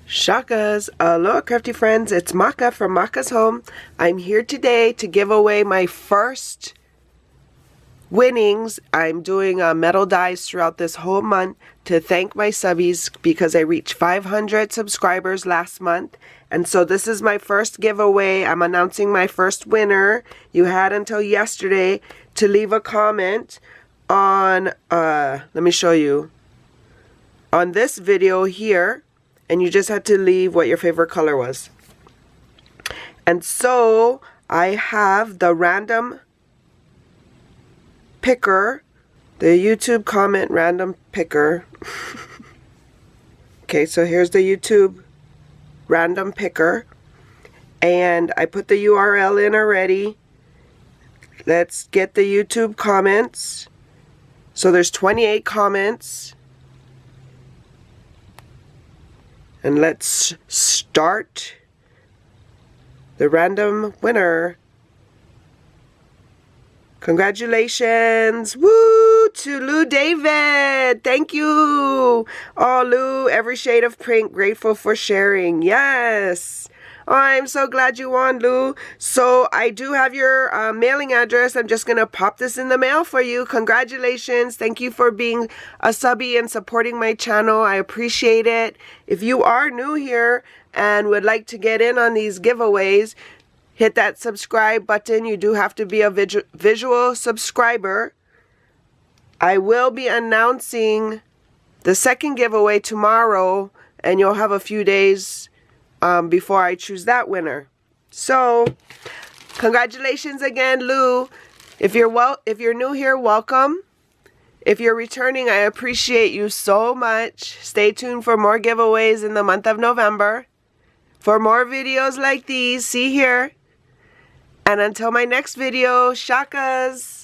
Shakas, aloha crafty friends, it's Maka from Makaz Home. I'm here today to give away my first winnings. I'm doing metal dies throughout this whole month to thank my subbies because I reached 500 subscribers last month. And so this is my first giveaway. I'm announcing my first winner. You had until yesterday to leave a comment on, let me show you, on this video here. And you just had to leave what your favorite color was. And so I have the random picker, the YouTube comment random picker. Okay, so here's the YouTube random picker. And I put the URL in already. Let's get the YouTube comments. So there's 28 comments. And let's start the random winner. Congratulations. Woo! To Lou David. Thank you. Oh, Lou, every shade of pink. Grateful for sharing. Yes. Oh, I'm so glad you won, Lou. So I do have your mailing address. I'm just going to pop this in the mail for you. Congratulations. Thank you for being a subby and supporting my channel. I appreciate it. If you are new here and would like to get in on these giveaways, hit that subscribe button. You do have to be a visual subscriber. I will be announcing the second giveaway tomorrow, and you'll have a few days before I choose that winner. So, congratulations again, Lou. If you're new here, welcome. If you're returning, I appreciate you so much. Stay tuned for more giveaways in the month of November. For more videos like these, see here. And until my next video, shakas.